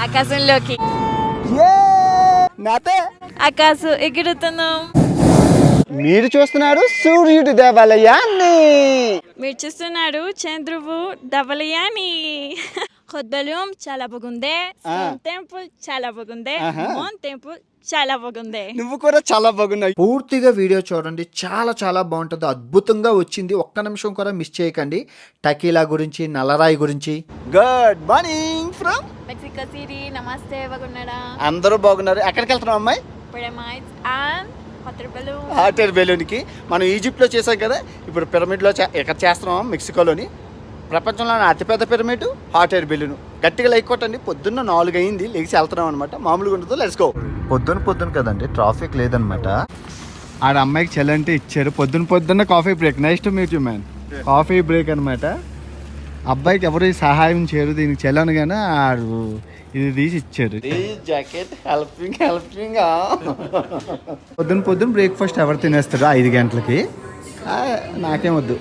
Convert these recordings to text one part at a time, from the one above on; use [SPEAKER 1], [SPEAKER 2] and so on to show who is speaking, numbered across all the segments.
[SPEAKER 1] ఆకాశంలోకి
[SPEAKER 2] నాతే
[SPEAKER 1] ఆకాశం ఎగురుతున్నాం.
[SPEAKER 2] మీరు చూస్తున్నారు సూర్యుడి దేవాలయాన్ని.
[SPEAKER 1] మీరు చూస్తున్నారు చంద్రువు ధవలయాన్ని. కొత్తలూం చాలా బాగుంది. టెంపుల్ చాలా బాగుంది. మోన్ టెంపుల్ చాలా బాగుంది.
[SPEAKER 2] నువ్వు కూడా చాలా బాగున్నావు. పూర్తిగా వీడియో చూడండి, చాలా చాలా బాగుంటుంది, అద్భుతంగా వచ్చింది. ఒక్క నిమిషం కూడా మిస్ చేయకండి. టకీలా గురించి, నల్లరాయి గురించి. Good morning from
[SPEAKER 1] Mexico City. నమస్తే, బాగున్నారా?
[SPEAKER 2] అందరూ బాగున్నారు. ఎక్కడికి వెళ్తున్నాం అమ్మాయి?
[SPEAKER 1] పిరమిడ్స్ అండ్
[SPEAKER 2] హాట్ ఎయిర్ బెలూన్కి. మనం ఈజిప్ట్లో చేసాం కదా, ఇప్పుడు పిరమిడ్లో ఎక్కడ చేస్తున్నాం, మెక్సికోలోని. ప్రపంచంలోని అతిపెద్ద పిరమిడ్ హాట్ ఎయిర్ బెలూన్. గట్టిగా లైక్ కొట్టండి. పొద్దున్న 4 అయింది, లేచి వెళ్తున్నాం అనమాట. మామూలుగా ఉండదు. Let's go. పొద్దున కదండి, ట్రాఫిక్ లేదనమాట. ఆడ అమ్మాయికి చెల్లంటే ఇచ్చారు. పొద్దున్న coffee break. Nice to meet you man. Coffee break అనమాట. అబ్బాయికి ఎవరు సహాయం చేయరు, దీనికి చెల్లనుగానే ఆడు ఇది తీసి ఇచ్చారు. జాకెట్ హెల్పింగ్ పొద్దున బ్రేక్ఫాస్ట్ ఎవరు తినేస్తారు 5 గంటలకి? నాకేం వద్దు.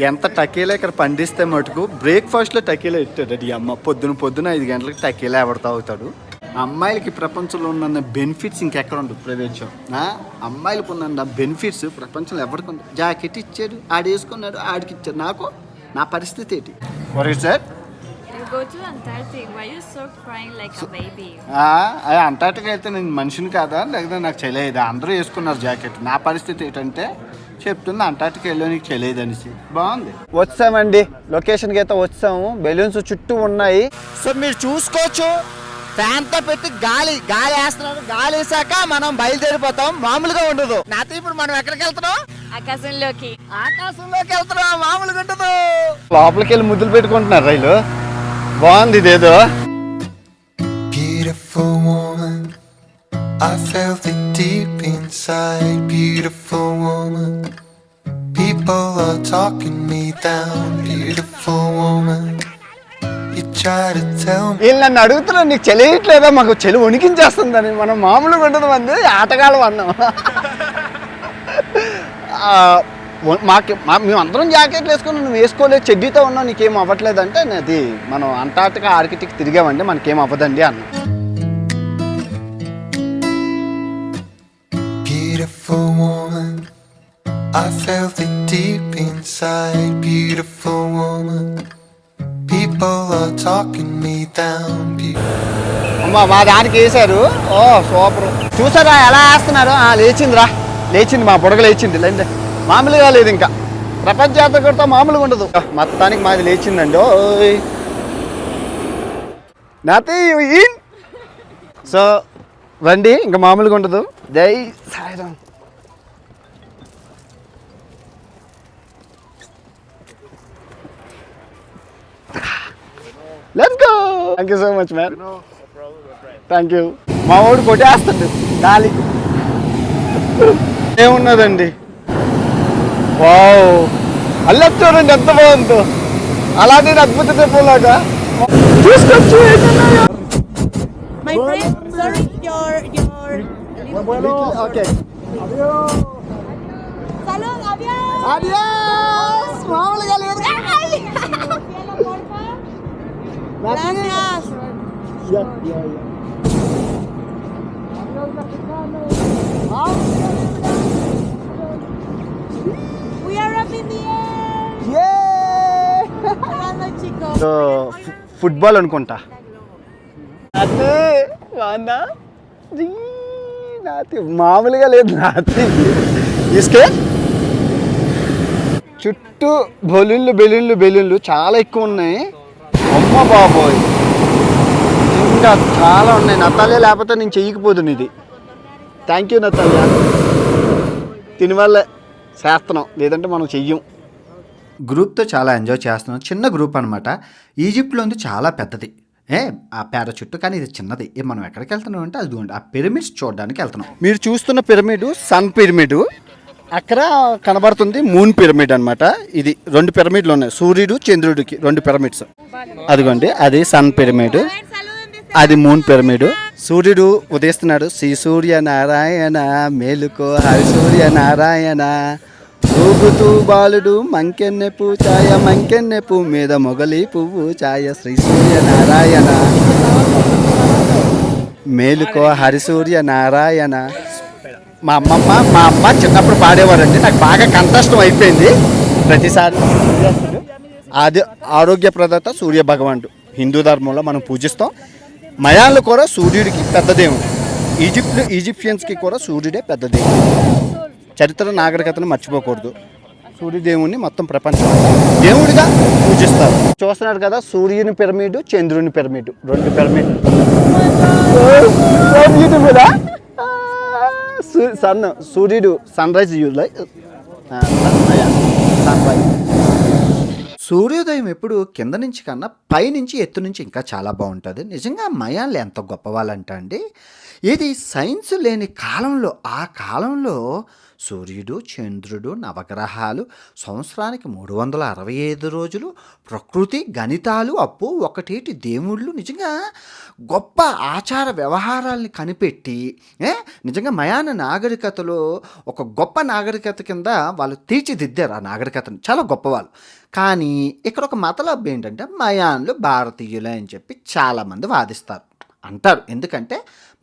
[SPEAKER 2] ఎంత టకీలా ఇక్కడ పండిస్తే మటుకు బ్రేక్ఫాస్ట్లో టకీలా ఇట్టాడు అది అమ్మ. పొద్దున 5 గంటలకి టకీలా ఎవరు తాగుతాడు? అమ్మాయిలకి ప్రపంచంలో ఉన్న బెనిఫిట్స్ ఇంకెక్కడ ఉండదు ప్రైవేట్ షాప్. అమ్మాయిలకు ఉన్న బెనిఫిట్స్ ప్రపంచంలో ఎవరికి ఉండదు. జాకెట్ ఇచ్చాడు, ఆడేసుకున్నాడు, ఆడికి ఇచ్చాడు. నా పరిస్థితి ఏంటి? అంటార్టికా అయితే నేను మనిషిని కాదా, లేకపోతే నాకు తెలియదు. అందరూ వేసుకున్నారు జాకెట్. నా పరిస్థితి ఏంటంటే చెప్తుంది, అంటార్టికా వెళ్ళో నీకు తెలియదు అనేసి. బాగుంది. వచ్చామండి, లొకేషన్కి అయితే వచ్చాము. బెలూన్స్ చుట్టూ ఉన్నాయి. సో మీరు చూసుకోవచ్చు, ఫ్యాన్తో పెట్టి గాలి వేస్తున్నాడు. గాలి వేసాక మనం బయలుదేరిపోతాం. మామూలుగా ఉండదు. నాతో ఇప్పుడు మనం ఎక్కడికి వెళ్తున్నాం?
[SPEAKER 1] ఆకాశంలోకి
[SPEAKER 2] వెళ్తున్నాం. మామూలుగా ఉండదు. లోపలికి వెళ్ళి ముద్దులు పెట్టుకుంటున్నారు రైలు. బాగుంది ఇదేదో.
[SPEAKER 3] Beautiful woman, I felt it deep inside. Beautiful woman, people are talking me down. Beautiful woman, you try to tell me.
[SPEAKER 2] వీళ్ళు నన్ను అడుగుతున్నారు, నీకు చెలియట్లేదా? మాకు చెలి వణికించేస్తుందని. మనం మామూలుగా ఉండదు, మంది ఆటగాళ్ళు అన్నాం. మేము అందరం జాకెట్లు వేసుకుని నువ్వు వేసుకోలేదు, చెడ్డీతో ఉన్నావు, నీకేం అవ్వట్లేదు అంటే అది మనం అంటార్టికా ఆర్కిటిక్ తిరిగామండి, మనకేం అవ్వదండి అన్న.
[SPEAKER 3] Beautiful woman, I felt it deep inside. Beautiful woman, people are talking me down.
[SPEAKER 2] అమ్మా మా దానికి వేసారు. ఓ సూపర్. చూసారా ఎలా వేస్తున్నారు? లేచింది మా బుడగ లేచింది. లేండి మామూలుగా లేదు, ఇంకా ప్రపంచ యాత్రతో మామూలుగా ఉండదు. మొత్తానికి మాది లేచిందండి. ఓయ్ నాతి. సో రండి, ఇంకా మామూలుగా ఉండదు. జై Sairam. Let's go. Thank you so much man. Thank you. మా వాడు కొట్టేస్తాడు గాలి. ఏమున్నదండి. వావ్, అల్లెప్ చూడండి ఎంత బాగుందో. అలాగే అద్భుత చెప్పలాగా చూసుకోవచ్చు.
[SPEAKER 4] My friend, sorry, your
[SPEAKER 2] okay.
[SPEAKER 4] Salud, adiós.
[SPEAKER 2] Adiós. మామూలుగా లేదు.
[SPEAKER 4] Gracias. We are up in the air. Hola, chicos.
[SPEAKER 2] Football అనుకుంటా. అదే బాగుందా? నాతి మామూలుగా లేదు. నాతి ఇసుకే చుట్టూ బెలూన్లు చాలా ఎక్కువ ఉన్నాయి. అమ్మ బాబోయ్, ఇంకా చాలా ఉన్నాయి. నతాలియా లేకపోతే నేను చెయ్యకపోదును ఇది. Thank you నతాలియా. దీనివల్ల చేస్తున్నాం, లేదంటే మనం చెయ్యం. గ్రూప్తో చాలా ఎంజాయ్ చేస్తున్నాం. చిన్న గ్రూప్ అనమాట. ఈజిప్ట్లో ఉంది, చాలా పెద్దది. ఆ పారాచూట్, కానీ ఇది చిన్నది. మనం ఎక్కడికి వెళ్తున్నాం అంటే అది ఆ పిరమిడ్స్ చూడడానికి వెళ్తున్నాం. మీరు చూస్తున్న పిరమిడ్ సన్ పిరమిడ్. అక్కడ కనబడుతుంది మూన్ పిరమిడ్ అనమాట. ఇది 2 పిరమిడ్లు ఉన్నాయి, సూర్యుడు చంద్రుడికి 2 పిరమిడ్స్. అదిగోండి, అది సన్ పిరమిడ్, అది మూన్ పిరమిడ్. సూర్యుడు ఉదయిస్తున్నాడు. శ్రీ సూర్య నారాయణ మేలుకో, హరి సూర్య నారాయణ. ఊగుతూ బాలుడు మంకెన్నె పూచాయ, మంకెన్నె పువ్వు మీద మొగలి పువ్వు ఛాయ. శ్రీ సూర్య నారాయణ. మేలుకో హరిసూర్య నారాయణ. మా అమ్మ చిన్నప్పుడు పాడేవారండి, నాకు బాగా కంఠస్థం అయిపోయింది ప్రతిసారి. అది ఆరోగ్య ప్రదాత సూర్య భగవానుడు హిందూ ధర్మంలో మనం పూజిస్తాం. మయాన్లు కూడా సూర్యుడికి పెద్ద దేవుడు. ఈజిప్షియన్స్కి కూడా సూర్యుడే పెద్ద దేవుడు. చరిత్ర నాగరికతను మర్చిపోకూడదు. సూర్యదేవుని మొత్తం ప్రపంచం దేవుడిగా పూజిస్తారు. చూస్తున్నారు కదా, సూర్యుని పిరమిడ్, చంద్రుని పిరమిడ్, 2 పిరమిడ్. సూర్యుడు సన్ రైజ్ సూర్యోదయం ఎప్పుడు కింద నుంచి కన్నా పైనుంచి ఎత్తు నుంచి ఇంకా చాలా బాగుంటుంది. నిజంగా మయాన్లు ఎంత గొప్పవాళ్ళంట అండి, ఇది సైన్స్ లేని కాలంలో, ఆ కాలంలో సూర్యుడు, చంద్రుడు, నవగ్రహాలు, సంవత్సరానికి 365 రోజులు, ప్రకృతి, గణితాలు, అప్పు, ఒకటేటి దేవుళ్ళు, నిజంగా గొప్ప ఆచార వ్యవహారాల్ని కనిపెట్టి నిజంగా మయాన నాగరికతలో ఒక గొప్ప నాగరికత కింద వాళ్ళు తీర్చిదిద్దారు ఆ నాగరికతను. చాలా గొప్పవాళ్ళు. కానీ ఇక్కడ ఒక మతలబ్ ఏంటంటే మయాన్లు భారతీయులే అని చెప్పి చాలామంది వాదిస్తారు అంటారు. ఎందుకంటే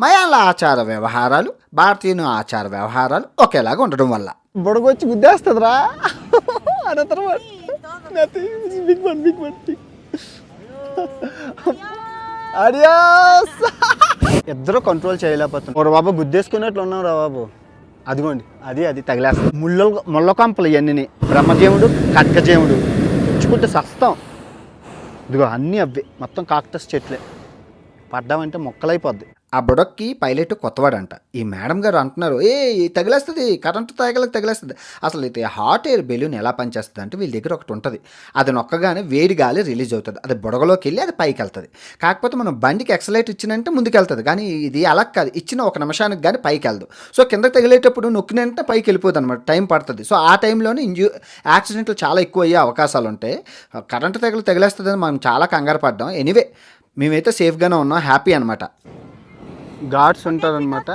[SPEAKER 2] మయాన్ల ఆచార వ్యవహారాలు, భారతీయుల ఆచార వ్యవహారాలు ఒకేలాగా ఉండడం వల్ల. బుడగొచ్చి గుద్దేస్తుందిరా. ఇద్దరు కంట్రోల్ చేయలేకపోతున్నారు. బాబు గుద్దేసుకున్నట్లు ఉన్నాం రా బాబు. అదిగోండి, అది తగిలేస్తుంది. ముళ్ళ కంపలు ఇవన్నీ. బ్రహ్మజీవుడు, ఖడ్గజీవుడు తెచ్చుకుంటే సస్తాం. ఇదిగో అన్నీ అవ్వే, మొత్తం కాక్టస్ చెట్లే. పడ్డామంటే మొక్కలైపోద్ది. ఆ బుడక్కి పైలట్ కొత్తవాడంట. ఈ మేడం గారు అంటున్నారు, తగిలేస్తుంది, కరెంటు తగిలేస్తుంది. అసలు అయితే హాట్ ఎయిర్ బెలూన్ ఎలా పనిచేస్తుంది అంటే, వీళ్ళ దగ్గర ఒకటి ఉంటుంది, అది నొక్కగానే వేడి గాలి రిలీజ్ అవుతుంది, అది బుడగలోకి వెళ్ళి అది పైకి వెళ్తుంది. కాకపోతే మనం బండికి ఎక్సలైట్ ఇచ్చినంటే ముందుకు వెళ్తుంది, కానీ ఇది అలా కాదు, ఇచ్చిన 1 నిమిషానికి కానీ పైకి వెళ్దు. సో కిందకి తగిలేటప్పుడు నొక్కినంటే పైకి వెళ్ళిపోతుంది అనమాట, టైం పడుతుంది. సో ఆ టైంలోనే యాక్సిడెంట్లు చాలా ఎక్కువ అయ్యే అవకాశాలు ఉంటాయి. కరెంటు తగిలేస్తుందని మనం చాలా కంగారు పడ్డాం. ఎనీవే మేమైతే సేఫ్గానే ఉన్నాం, హ్యాపీ అనమాట. గార్డ్స్ ఉంటారనమాట.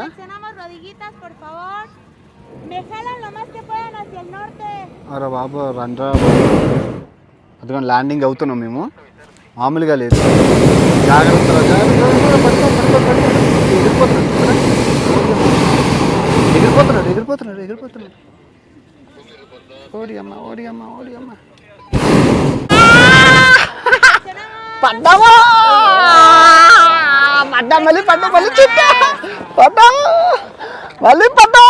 [SPEAKER 2] అరే బాబు రండ్రా, అదిగో ల్యాండింగ్ అవుతున్నాం మేము, మామూలుగా లేదు. జాగ్రత్తగా ఎగిరిపోతున్నాడు. ఓడి అమ్మ పడ్డామా, మళ్ళీ చుట్టా పడ్డాము, మళ్ళీ పడ్డా.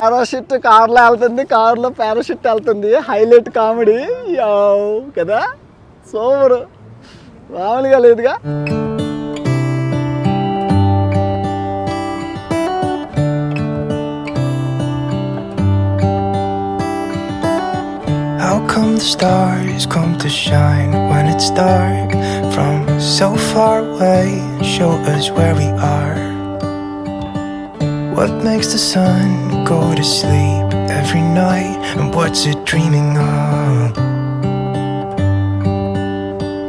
[SPEAKER 2] పారాషూట్ కార్లో వెళ్తుంది, కార్లో పారాషూట్ వెళ్తుంది. హైలైట్ కామెడీ కదా, సూపర్, మామూలుగా లేదుగా.
[SPEAKER 3] How come the stars come to shine when it's dark from so far away and show us where we are? What makes the sun go to sleep every night, and what's it dreaming of?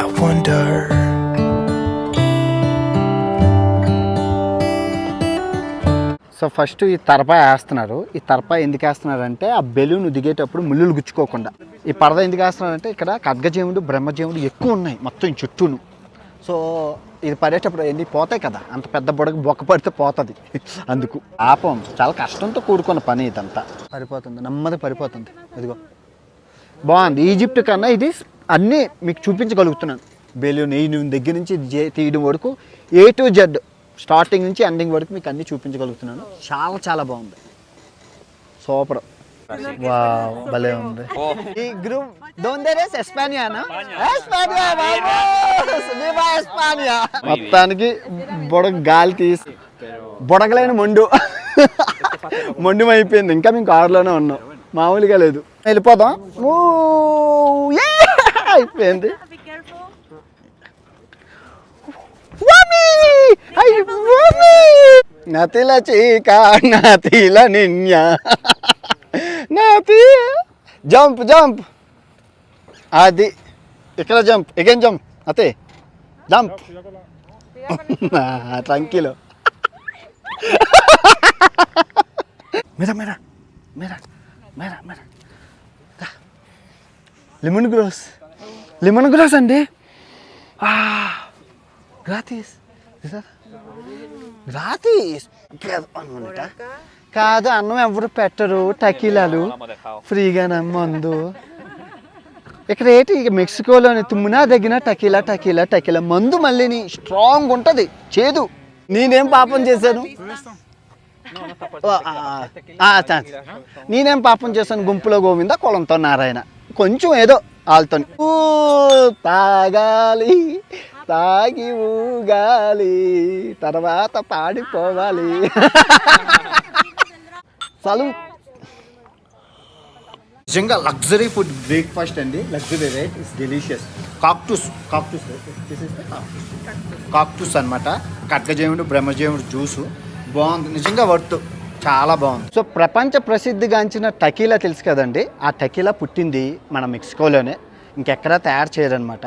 [SPEAKER 3] I wonder.
[SPEAKER 2] So first ఈ తరపా వేస్తున్నారు. ఈ తరపా ఎందుకు వేస్తున్నారంటే, ఆ balloon దిగేటప్పుడు ముళ్ళులు గుచ్చుకోకుండా. ఈ పరద ఎందుకు వేస్తున్నారంటే, ఇక్కడ ఖడ్గజీవుడు, బ్రహ్మజీవుడు ఎక్కువ ఉన్నాయి మొత్తం ఈ చుట్టూను. సో ఇది పడేటప్పుడు ఎన్ని పోతాయి కదా, అంత పెద్ద బొక్క పడితే పోతుంది. అందుకు పాపం చాలా కష్టంతో కూడుకున్న పని ఇదంతా. పడిపోతుంది, నెమ్మది పడిపోతుంది. ఇదిగో బాగుంది. ఈజిప్ట్ కన్నా ఇది అన్నీ మీకు చూపించగలుగుతున్నాను. బెలూన్ ఈ దగ్గర నుంచి తీయడం వరకు A to Z, స్టార్టింగ్ నుంచి ఎండింగ్ వరకు మీకు అన్నీ చూపించగలుగుతున్నాను. చాలా బాగుంది, సూపర్. వావ్, భలే ఉంది. ఈ గ్రూప్ మొత్తానికి గాలి తీసి బుడగలేని మొండు అయిపోయింది. ఇంకా మేము కారులోనే ఉన్నాం, మామూలుగా లేదు. వెళ్ళిపోదాం, అయిపోయింది. నతిల చీక నతిల నిన్య నతి జంప్ అది ఇక్కడ జంప్, అగైన్ జంప్, అతే జంప్ ట్రంకీలో మేరా మేరా మేరా మేరా మేరా లెమన్ గ్రోస్ అండి. గ్రాతీస్ గ్రాతీస్ కాదు, అన్నం ఎవరు పెట్టరు, టకీలాలు ఫ్రీగానే మందు. ఇక్కడ ఏంటి, ఇక మెక్సికోలోని తుమ్మునా దగ్గర టకీలా మందు మళ్ళీ స్ట్రాంగ్ ఉంటుంది, చేదు. నేనేం పాపం చేశాను, గుంపులో గోవింద కులంతో నారాయణ, కొంచెం ఏదో వాళ్ళతో తాగాలి, తాగి ఊగాలి, తర్వాత పాడిపోవాలి. చలు నిజంగా లగ్జరీ ఫుడ్ బ్రేక్ఫాస్ట్ అండి, లగ్జరీ రైట్, ఇట్స్ డెలిషియస్. కాక్టూస్ అనమాట, ఖడ్గజేవుడు బ్రహ్మజేవుడు జ్యూసు బాగుంది, నిజంగా వర్త్, చాలా బాగుంది. సో ప్రపంచ ప్రసిద్ధిగాంచిన టకీలా తెలుసు కదండి, ఆ టకీలా పుట్టింది మన మెక్సికోలోనే, ఇంకెక్కడా తయారు చేయరనమాట.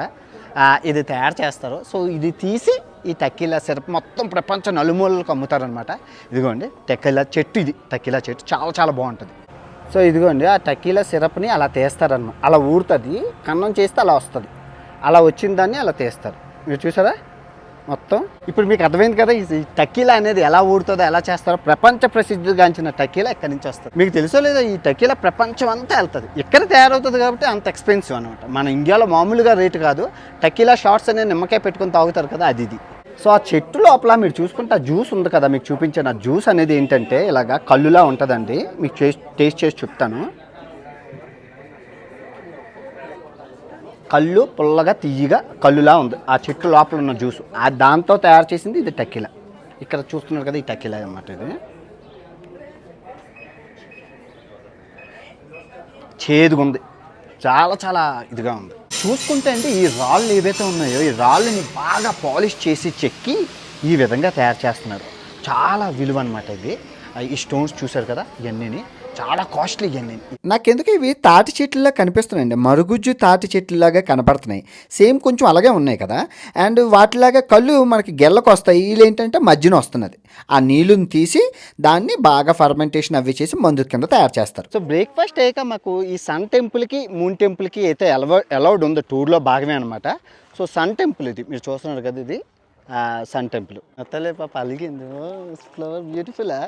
[SPEAKER 2] ఇది తయారు చేస్తారు. సో ఇది తీసి ఈ టకీలా సిరప్ మొత్తం ప్రపంచ నలుమూలలకు అమ్ముతారనమాట. ఇదిగోండి టకీలా చెట్టు, ఇది టకీలా చెట్టు చాలా చాలా బాగుంటుంది. సో ఇదిగోండి ఆ టకీలా సిరప్ని అలా తీస్తారన్నమాట, అలా ఊరుతుంది, కన్నం చేస్తే అలా వస్తుంది, అలా వచ్చిన దాన్ని అలా తీస్తారు. మీరు చూసారా మొత్తం. ఇప్పుడు మీకు అర్థమైంది కదా ఈ టకీలా అనేది ఎలా ఊరుతుందో, ఎలా చేస్తారో. ప్రపంచ ప్రసిద్ధిగాంచిన టకీలా ఎక్కడి నుంచి వస్తుంది మీకు తెలుసో లేదో, ఈ టకీలా ప్రపంచం అంతా వెళ్తుంది, ఇక్కడ తయారవుతుంది కాబట్టి అంత ఎక్స్పెన్సివ్ అనమాట. మన ఇండియాలో మామూలుగా రేటు కాదు. టకీలా షార్ట్స్ అనేది నిమ్మకాయ పెట్టుకొని తాగుతారు కదా, అది ఇది. సో ఆ చెట్టు లోపల మీరు చూసుకుంటే ఆ జ్యూస్ ఉంది కదా, మీకు చూపించిన ఆ జ్యూస్ అనేది ఏంటంటే ఇలాగా కళ్ళులా ఉంటుందండి. మీకు టేస్ట్ చేసి చెప్తాను. కళ్ళు పుల్లగా తియ్యగా కళ్ళులా ఉంది ఆ చెట్టు లోపల ఉన్న జ్యూస్, దాంతో తయారు చేసింది ఇది టకీలా. ఇక్కడ చూస్తున్నారు కదా, ఈ టకీలా అన్నమాట. ఇది చేదుగా ఉంది, చాలా చాలా ఇదిగా ఉంది. చూసుకుంటే అంటే ఈ రాళ్ళు ఏవైతే ఉన్నాయో, ఈ రాళ్ళని బాగా పాలిష్ చేసి చెక్కి ఈ విధంగా తయారు చేస్తున్నారు. చాలా విలువ అనమాట ఇది. ఈ స్టోన్స్ చూసారు కదా, ఇవన్నీ చాలా కాస్ట్లీ ఇవన్నీ. నాకెందుకు ఇవి తాటి చెట్లులా కనిపిస్తున్నాయండి, మరుగుజ్జు తాటి చెట్లులాగా కనపడుతున్నాయి. సేమ్ కొంచెం అలాగే ఉన్నాయి కదా. అండ్ వాటిలాగా కళ్ళు మనకి గెల్లకు వస్తాయి, వీళ్ళు ఏంటంటే మధ్యన వస్తున్నది. ఆ నీళ్ళని తీసి దాన్ని బాగా ఫర్మెంటేషన్ అవి చేసి మందు కింద తయారు చేస్తారు. సో బ్రేక్ఫాస్ట్ అయ్యాక మాకు ఈ సన్ టెంపుల్కి మూన్ టెంపుల్కి అయితే అలౌడ్ ఉంది, టూర్లో భాగమే అనమాట. సో సన్ టెంపుల్ ఇది మీరు చూస్తున్నారు కదా, ఇది సన్ టెంపుల్. అత్తలే పాప అలిగింది, ఫ్లవర్ బ్యూటిఫుల్లా.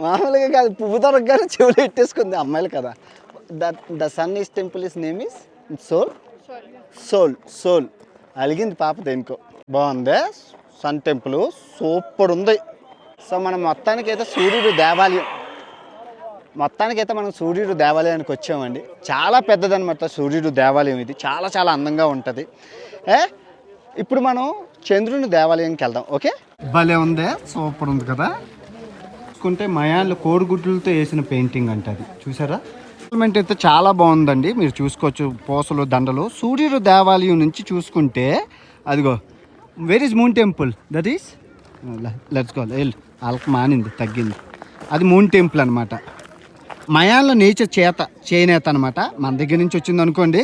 [SPEAKER 2] మామూలుగా కాదు, పువ్వు దొరకగానే చెవులు ఎట్టేసుకుంది అమ్మాయిలు కదా. The sun is temple is name is Sol. అలిగింది పాప దేనికో. బాగుంది సన్ టెంపుల్, సూపర్ ఉంది. సో మనం మొత్తానికైతే మనం సూర్యుడు దేవాలయానికి వచ్చామండి. చాలా పెద్దదనమాట సూర్యుడు దేవాలయం, ఇది చాలా చాలా అందంగా ఉంటుంది. ఇప్పుడు మనం చంద్రుని దేవాలయంకి వెళ్దాం. ఓకే, భలే ఉంది, సూపర్ ఉంది కదా. చూసుకుంటే మయాన్లు కోడిగుడ్లతో వేసిన పెయింటింగ్ అంటే అది చూసారా. ఎలిమెంట్ అయితే చాలా బాగుందండి, మీరు చూసుకోవచ్చు. పూసలు దండలు. సూర్యుడు దేవాలయం నుంచి చూసుకుంటే అదిగో where is moon temple, that is let's go. వాళ్ళకి మానింది, తగ్గింది. అది మూన్ టెంపుల్ అనమాట. మయాన్లో నేచర్ చేనేత అనమాట. మన దగ్గర నుంచి వచ్చింది అనుకోండి.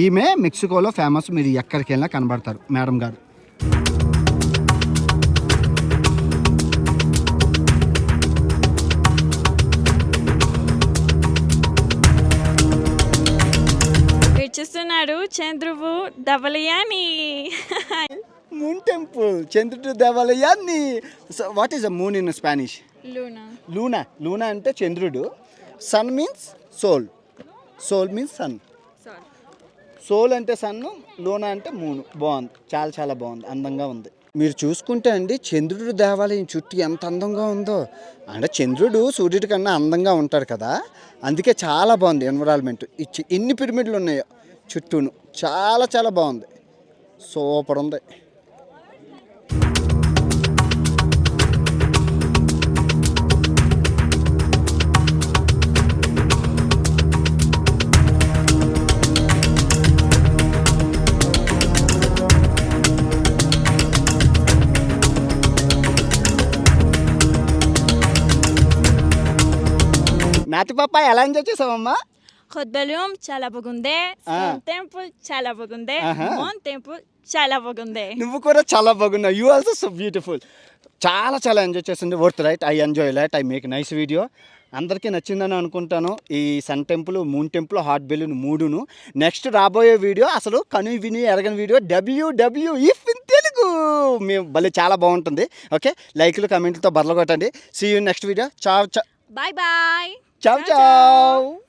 [SPEAKER 2] ఈమె మెక్సికోలో ఫేమస్, మీరు ఎక్కడికి వెళ్ళినా కనబడతారు మేడం గారు.
[SPEAKER 1] చూస్తున్నాడు చంద్రువు ధవళయాని.
[SPEAKER 2] మూన్ టెంపుల్, చంద్రుడు దేవాలయాన్ని. What is a moon in Spanish? లూనా అంటే చంద్రుడు. సన్ మీన్స్ సోల్ మీన్స్ సన్. సోల్ అంటే సన్ను, లూనా అంటే మూను. బాగుంది, చాలా చాలా బాగుంది, అందంగా ఉంది. మీరు చూసుకుంటే అండి చంద్రుడు దేవాలయం చుట్టూ ఎంత అందంగా ఉందో. అంటే చంద్రుడు సూర్యుడి కన్నా అందంగా ఉంటాడు కదా, అందుకే చాలా బాగుంది ఎన్విరాన్మెంట్. ఎన్ని పిరమిడ్లు ఉన్నాయో చుట్టూను, చాలా చాలా బాగుంది, సూపర్ ఉంది. నాతి పాప ఎలా ఎంజాయ్ చేసావమ్మా?
[SPEAKER 1] Hot Balloon చాలా బాగుంది, Sun టెంపుల్ చాలా బాగుంది, మూన్ టెంపుల్ చాలా బాగుంది.
[SPEAKER 2] నువ్వు కూడా చాలా బాగున్నావు. You also so beautiful. చాలా ఎంజాయ్ చేసింది. Worth right. I enjoy light. I make nice video. అందరికీ నచ్చిందని అనుకుంటాను. ఈ sun temple, moon temple, hot balloon మూడును. నెక్స్ట్ రాబోయే వీడియో అసలు కను విని ఎరగని video W if in Telugu. మేము భలే చాలా బాగుంటుంది. ఓకే, లైక్లు కమెంట్లతో బర్రలు కొట్టండి. See you next video. Ciao
[SPEAKER 1] bye bye.
[SPEAKER 2] Chow.